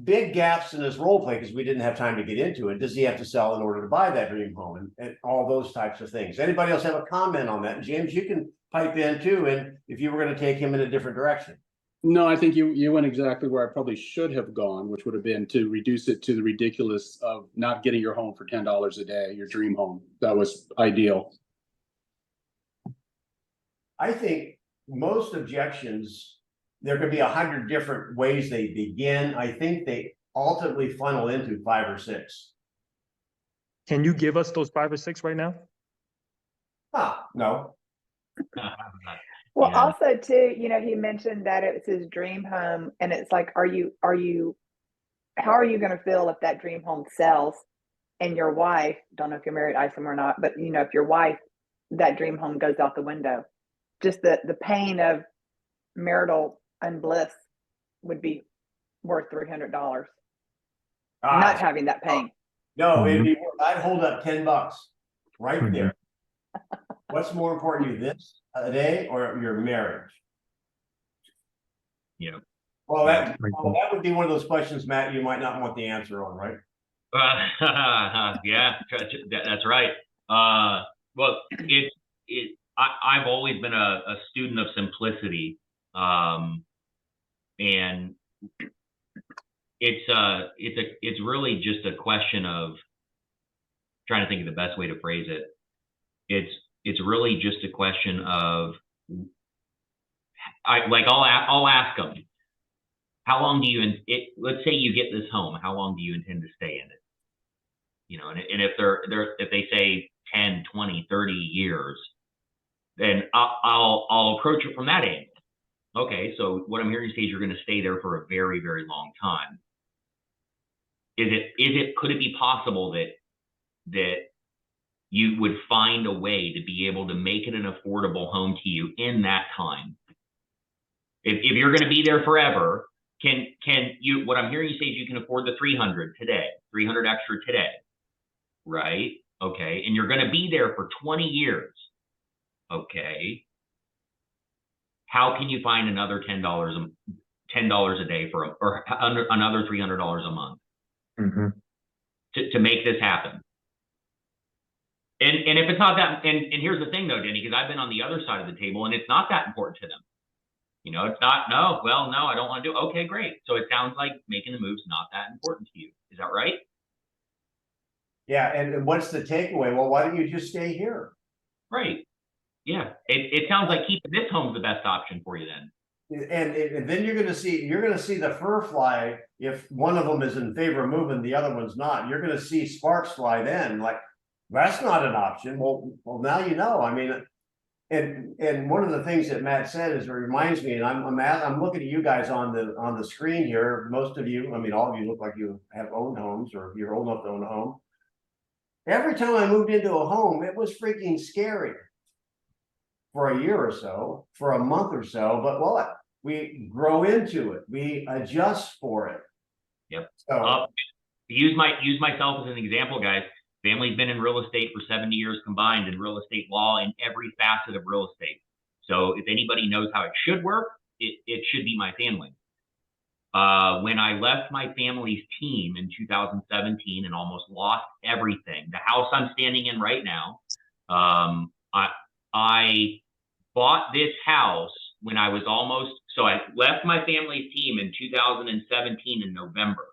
big gaps in his role play because we didn't have time to get into it. Does he have to sell in order to buy that dream home and all those types of things? Anybody else have a comment on that? James, you can pipe in too. And if you were going to take him in a different direction. No, I think you went exactly where I probably should have gone, which would have been to reduce it to the ridiculous of not getting your home for $10 a day, your dream home. That was ideal. I think most objections, there could be 100 different ways they begin. I think they ultimately funnel into 5 or 6. Can you give us those 5 or 6 right now? No. Well, Yeah. also too, he mentioned that it's his dream home, and it's like, how are you going to feel if that dream home sells and your wife, don't know if you're married, Isom, or not, but if your wife, that dream home goes out the window, just the pain of marital unbliss would be worth $300. Not having that pain. No, I'd hold up $10 right there. What's more important to you, this a day or your marriage? Yeah. Well, that would be one of those questions, Matt, you might not want the answer on, right? Yeah, that's right. Well, I've always been a student of simplicity, and it's really just a question of trying to think of the best way to phrase it. It's really just a question of I'll ask them, how long do you let's say you get this home, how long do you intend to stay in it? You know, and if they say 10, 20, 30 years, then I'll approach it from that angle. Okay, so what I'm hearing you say is you're going to stay there for a very, very long time. Could it be possible that you would find a way to be able to make it an affordable home to you in that time? If you're going to be there forever, can you, what I'm hearing you say is you can afford the 300 today, 300 extra today, right? Okay, and you're going to be there for 20 years. Okay, how can you find another $10 a day or another $300 a month to make this happen? And if it's not that, and here's the thing though, Denny, because I've been on the other side of the table, and it's not that important to them. You know, it's not, no, I don't want to do. Okay, great. So it sounds like making the move's not that important to you. Is that right? Yeah, and what's the takeaway? Well, why don't you just stay here? Right. Yeah. It sounds like keeping this home's the best option for you then. And then you're going to see the fur fly. If one of them is in favor of moving, the other one's not. You're going to see sparks fly then. Like, that's not an option. Well, now you know. I mean, and one of the things that Matt said is, it reminds me, and I'm looking at you guys on the screen here. Most of you, I mean, all of you look like you have owned homes, or you're old enough to own a home. Every time I moved into a home, it was freaking scary for a year or so, for a month or so. But what? We grow into it. We adjust for it. Yep. So use myself as an example, guys. Family's been in real estate for 70 years combined in real estate law in every facet of real estate. So if anybody knows how it should work, it should be my family. When I left my family's team in 2017 and almost lost everything, the house I'm standing in right now, I bought this house when I was so I left my family's team in 2017 in November.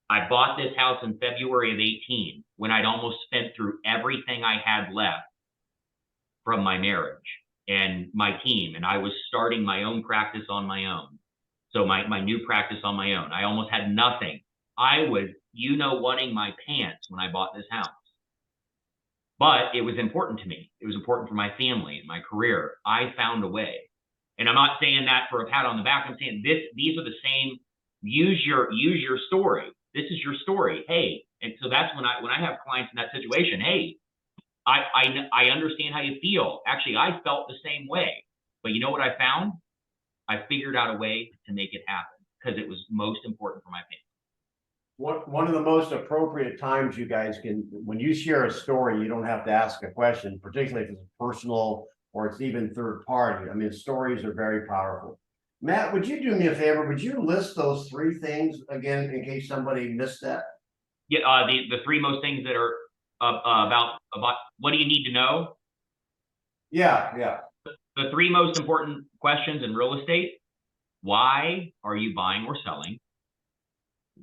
I bought this house in February of 18 when I'd almost spent through everything I had left from my marriage and my team. And I was starting my own practice on my own. So my new practice on my own. I almost had nothing. I was, wanting my pants when I bought this house. But it was important to me. It was important for my family and my career. I found a way. And I'm not saying that for a pat on the back. I'm saying these are the same. Use your story. This is your story. Hey, and so that's when I have clients in that situation. Hey, I understand how you feel. Actually, I felt the same way. But you know what I found? I figured out a way to make it happen because it was most important for my family. one of the most appropriate times you guys can, when you share a story, you don't have to ask a question, particularly if it's personal or it's even third party. I mean, stories are very powerful. Matt, would you do me a favor? Would you list those 3 things again in case somebody missed that? Yeah, the 3 most things that are about what do you need to know? Yeah. The 3 most important questions in real estate: why are you buying or selling?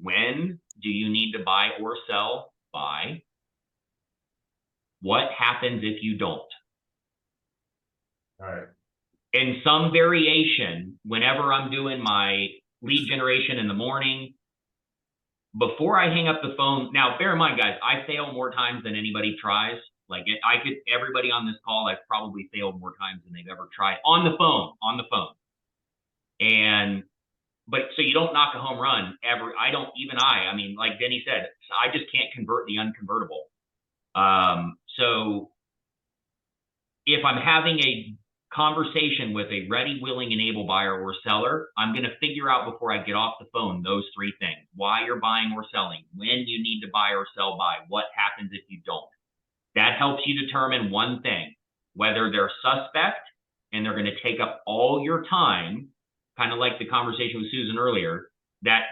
When do you need to buy or sell by? What happens if you don't? All right. In some variation, whenever I'm doing my lead generation in the morning, before I hang up the phone, now bear in mind, guys, I fail more times than anybody tries. Like everybody on this call, I've probably failed more times than they've ever tried on the phone. But so you don't knock a home run ever. I mean, like Denny said, I just can't convert the unconvertible. So if I'm having a conversation with a ready, willing, and able buyer or seller, I'm going to figure out before I get off the phone those 3 things: why you're buying or selling, when you need to buy or sell by, what happens if you don't. That helps you determine one thing: whether they're suspect and they're going to take up all your time, kind of like the conversation with Susan earlier, that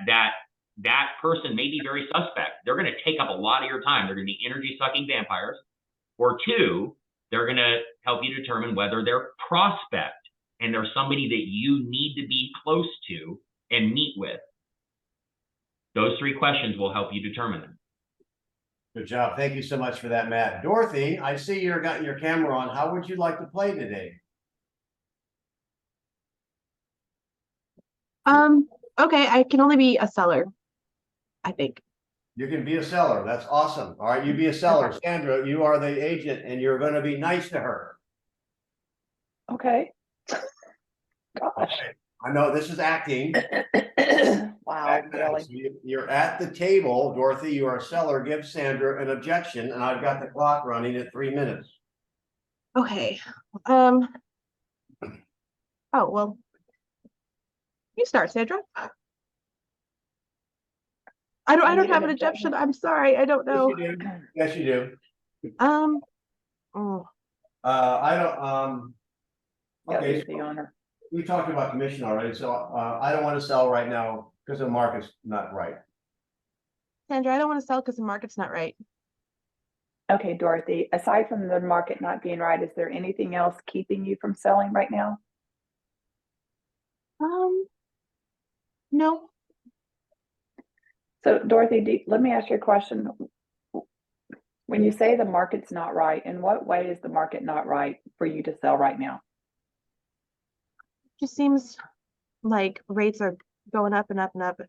person may be very suspect. They're going to take up a lot of your time. They're going to be energy sucking vampires. Or two, they're going to help you determine whether they're prospect and they're somebody that you need to be close to and meet with. Those three questions will help you determine them. Good job. Thank you so much for that, Matt. Dorothy, I see you're got your camera on. How would you like to play today? Okay, I can only be a seller, I think. You can be a seller. That's awesome. All right, you be a seller. Sandra, you are the agent and you're going to be nice to her. Okay. Gosh. Okay. I know this is acting. Wow, really? So you're at the table, Dorothy. You are a seller. Give Sandra an objection, and I've got the clock running at 3 minutes. Okay. Oh, well, you start, Sandra. I don't have an objection. I'm sorry. I don't know. Yes, you do. Yes, you do. Oh, I don't. Yeah, Okay, he's the owner. we talked about commission already, so I don't want to sell right now because the market's not right. Sandra, I don't want to sell because the market's not right. Okay, Dorothy, aside from the market not being right, is there anything else keeping you from selling right now? No. So Dorothy, let me ask you a question. When you say the market's not right, in what way is the market not right for you to sell right now? Just seems like rates are going up and up and up.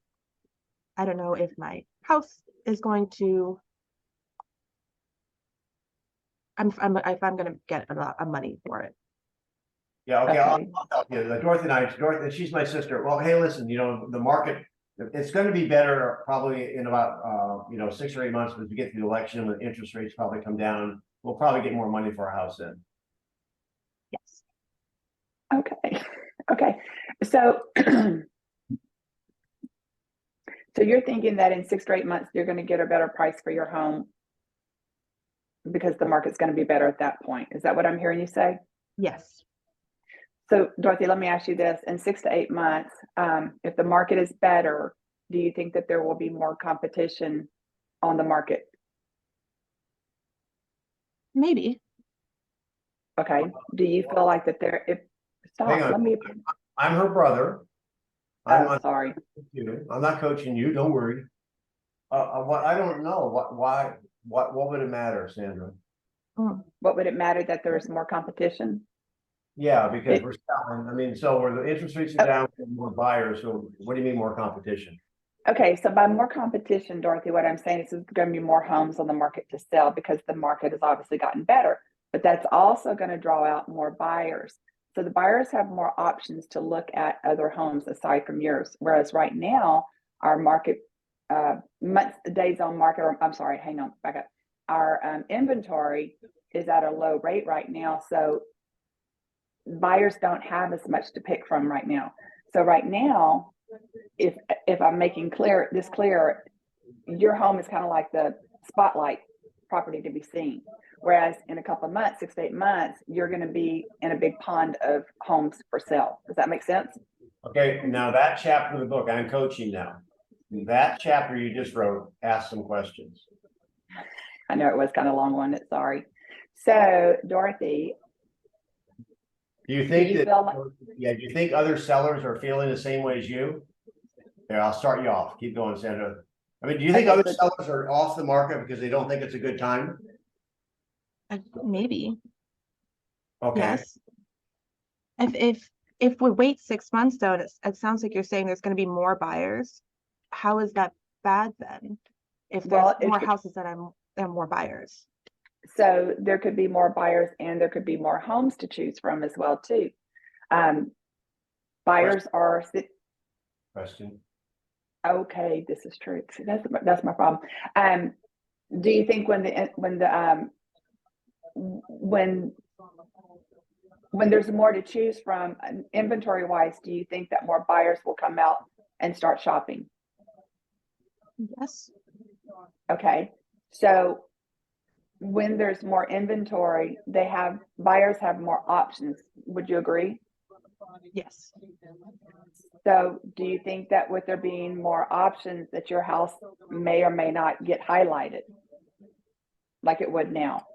I don't know if my house is going to. If I'm going to get a lot of money for it. Yeah, okay, Okay. I'll help you. Dorothy and I, Dorothy, she's my sister. Well, hey, listen, you know, the market, it's going to be better probably in about, 6 or 8 months as we get through the election, when interest rates probably come down. We'll probably get more money for our house then. Yes. Okay. Okay. So, so you're thinking that in 6 to 8 months, you're going to get a better price for your home because the market's going to be better at that point. Is that what I'm hearing you say? Yes. So Dorothy, let me ask you this. In 6 to 8 months, if the market is better, do you think that there will be more competition on the market? Maybe. Okay. Do you feel like that there, Hang on. let me, I'm her brother. sorry. I'm not coaching you, don't worry. What, I don't know, what would it matter, Sandra? What would it matter that there's more competition? Yeah, because we're selling, I mean, so where the interest rates are down, more buyers, so what do you mean more competition? Okay, so by more competition, Dorothy, what I'm saying is there's going to be more homes on the market to sell because the market has obviously gotten better, but that's also going to draw out more buyers. So the buyers have more options to look at other homes aside from yours. Whereas right now, our market, days on market, or I'm sorry, hang on, back up. Our inventory is at a low rate right now. So buyers don't have as much to pick from right now. So right now, if I'm making this clear, your home is kind of like the spotlight property to be seen. Whereas in a couple of months, 6 to 8 months, you're going to be in a big pond of homes for sale. Does that make sense? Okay, now that chapter of the book, I'm coaching now. That chapter you just wrote, ask some questions. I know it was kind of a long-winded, sorry. So Dorothy, Do you think you that, feel like- do you think other sellers are feeling the same way as you? Here, I'll start you off. Keep going, Sandra. I mean, do you think Okay, other sellers are off the market because they don't think it's a good time? Maybe. Okay. Yes. If we wait 6 months though, and it sounds like you're saying there's going to be more buyers, how is that bad then? If there's Well, more houses there are more buyers. so there could be more buyers and there could be more homes to choose from as well too. Buyers are Question. okay. This is true. See, that's my problem. Do you think when there's more to choose from inventory wise, do you think that more buyers will come out and start shopping? Yes. Okay. So when there's more inventory, buyers have more options. Would you agree? Yes. So do you think that with there being more options that your house may or may not get highlighted? Like it would now?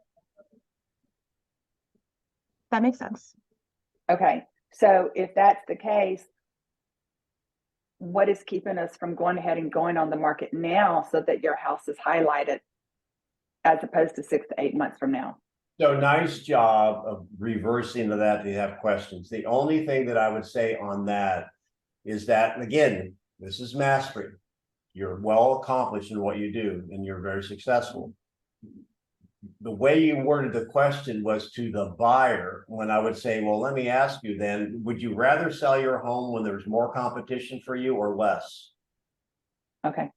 That makes sense. Okay, so if that's the case, what is keeping us from going ahead and going on the market now so that your house is highlighted as opposed to 6 to 8 months from now? So nice job of reversing to that. They have questions. The only thing that I would say on that is that, and again, this is mastery. You're well accomplished in what you do and you're very successful. The way you worded the question was to the buyer, when I would say, well, let me ask you then, would you rather sell your home when there's more competition for you or less? Okay,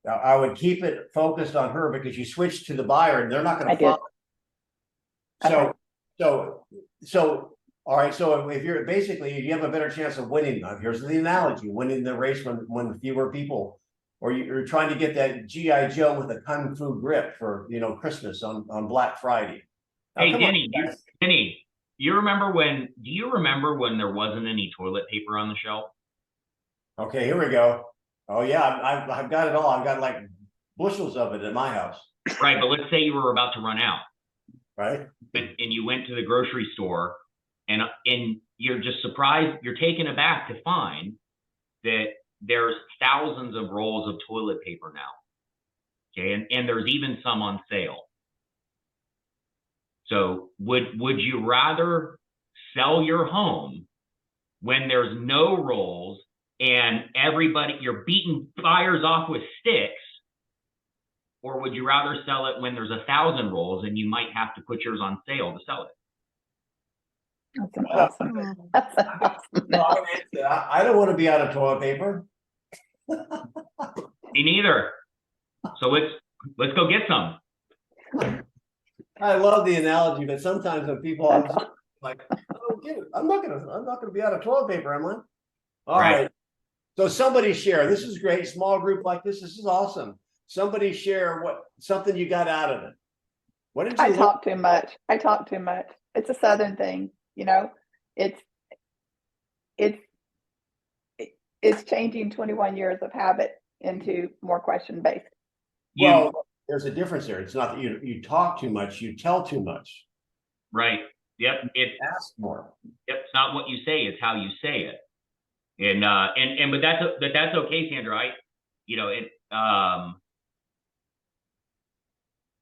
Now, I would keep it focused on her because you switch to the buyer and they're not I going to did. follow. So, all right. So if you're basically, you have a better chance of winning. Here's the analogy: winning the race when fewer people, or you're trying to get that GI Joe with a kung fu grip for Christmas on Black Friday. Now, Hey, come on, Denny, guys. Denny, do you remember when there wasn't any toilet paper on the shelf? Okay, here we go. Oh yeah, I've got it all. I've got like bushels of it in my house. Right, but let's say you were about to run out, Right. and you went to the grocery store, and you're just surprised, you're taken aback to find that there's thousands of rolls of toilet paper now. Okay, and there's even some on sale. So would you rather sell your home when there's no rolls and you're beating buyers off with sticks, or would you rather sell it when there's 1,000 rolls and you might have to put yours on sale to sell it? that's an awesome. Mm. That's an awesome. Well, I don't want to be out of toilet paper. Me neither. So let's go get some. I love the analogy, but sometimes when people are like, I don't get it. I'm not gonna be out of toilet paper, am I? All Right. right. So somebody share. This is great. Small group like this. This is awesome. Somebody share something you got out of it. What did you I learn? talk too much. I talk too much. It's a Southern thing, it's changing 21 years of habit into more question based. Well, there's a difference there. It's not that you talk too much, you tell too much. Right. Yep. Ask more. Yep. It's not what you say, it's how you say it. But that's okay, Sandra.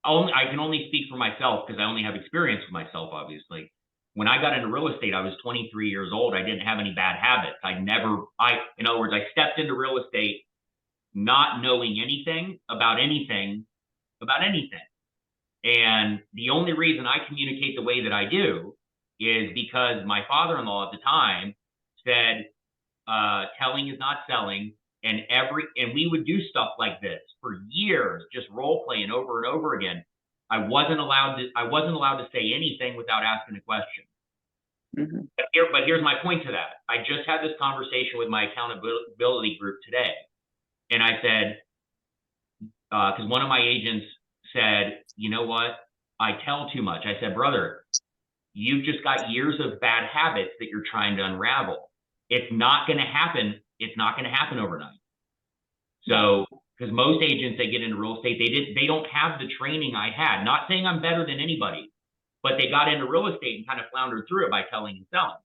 I can only speak for myself because I only have experience with myself, obviously. When I got into real estate, I was 23 years old. I didn't have any bad habits. In other words, I stepped into real estate not knowing anything. And the only reason I communicate the way that I do is because my father-in-law at the time said, telling is not selling. And we would do stuff like this for years, just role playing over and over again. I wasn't allowed to say anything without asking a question. Mm-hmm. But here's my point to that. I just had this conversation with my accountability group today. And I said, because one of my agents said, you know what? I tell too much. I said, brother, you've just got years of bad habits that you're trying to unravel. It's not going to happen. It's not going to happen overnight. So, because most agents that get into real estate, they don't have the training I had. Not saying I'm better than anybody, but they got into real estate and kind of floundered through it by telling and selling.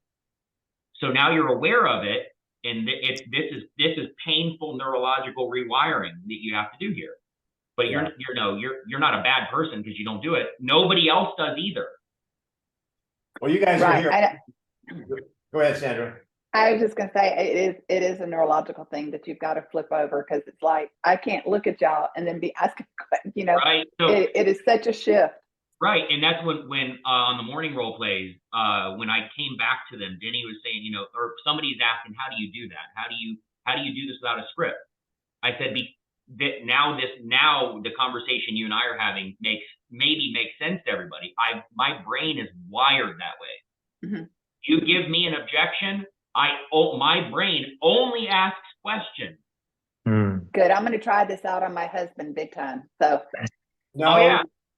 So now you're aware of it, and this is painful neurological rewiring that you have to do here. But you're not a bad person because you don't do it. Nobody else does either. Well, you guys are here. Right. Go ahead, Sandra. I was just gonna say it is a neurological thing that you've got to flip over because it's like I can't look at y'all and then be asking, Right. So it is such a shift. right, and that's when on the morning role plays, when I came back to them, Denny was saying, or somebody's asking, how do you do that? How do you do this without a script? I said, now the conversation you and I are having makes sense to everybody. My brain is wired that way. Mm-hmm. You give me an objection, my brain only asks questions. Good. I'm going to try this out on my husband big time. So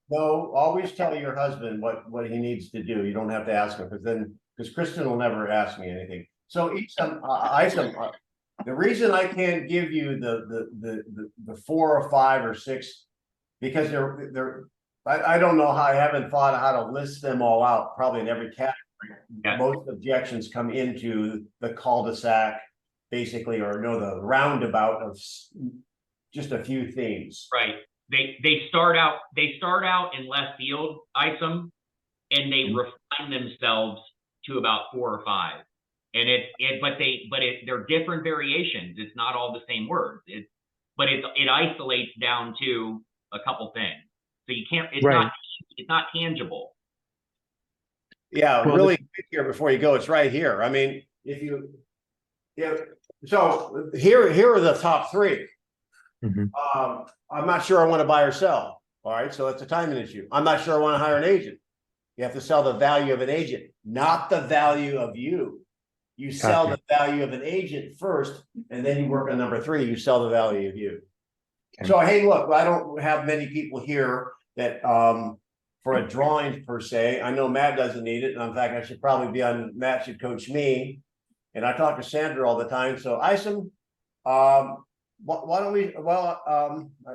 No, always tell your husband what he needs to do. You don't have to ask him because Kristen will never ask me anything. So the reason I can't give you the 4 or 5 or 6, because I don't know how, I haven't thought of how to list them all out, probably in every category. Yeah. Most objections come into the cul-de-sac, basically, or no, the roundabout of just a few themes. Right. They start out in left field, Isom, and they refine themselves to about 4 or 5. And they're different variations. It's not all the same words. It isolates down to a couple things. So you can't, it's not tangible. Yeah, Well, really quick here before you go, it's right here. I mean, so here are the top 3. Mhm. I'm not sure I want to buy or sell. All right, so that's a timing issue. I'm not sure I want to hire an agent. You have to sell the value of an agent, not the value of you. You sell the value of an agent first, and then you work on number 3. You sell the value of you. Okay. So, hey, look, I don't have many people here that for a drawing per se. I know Matt doesn't need it. And in fact, I should probably be on, Matt should coach me. And I talk to Sandra all the time. So Isom, why don't we,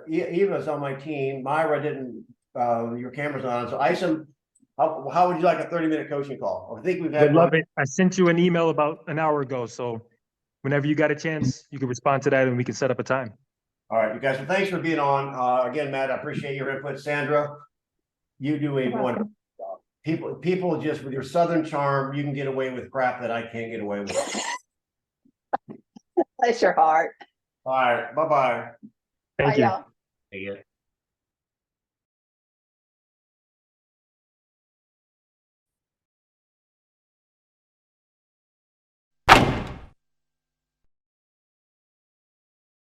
Eva's on my team. Myra didn't, your camera's on. So Isom, how would you like a 30-minute coaching call? I think we've had Would love it. I sent you an email about an hour ago, so whenever you got a chance, you can respond to that and we can set up a time. All right, you guys, well, thanks for being on. Again, Matt, I appreciate your input. Sandra, you do a wonderful job. People just, with your Southern charm, you can get away with crap that I can't get away with. Bless your heart. All right, bye-bye. Thank Bye, you. y'all. They get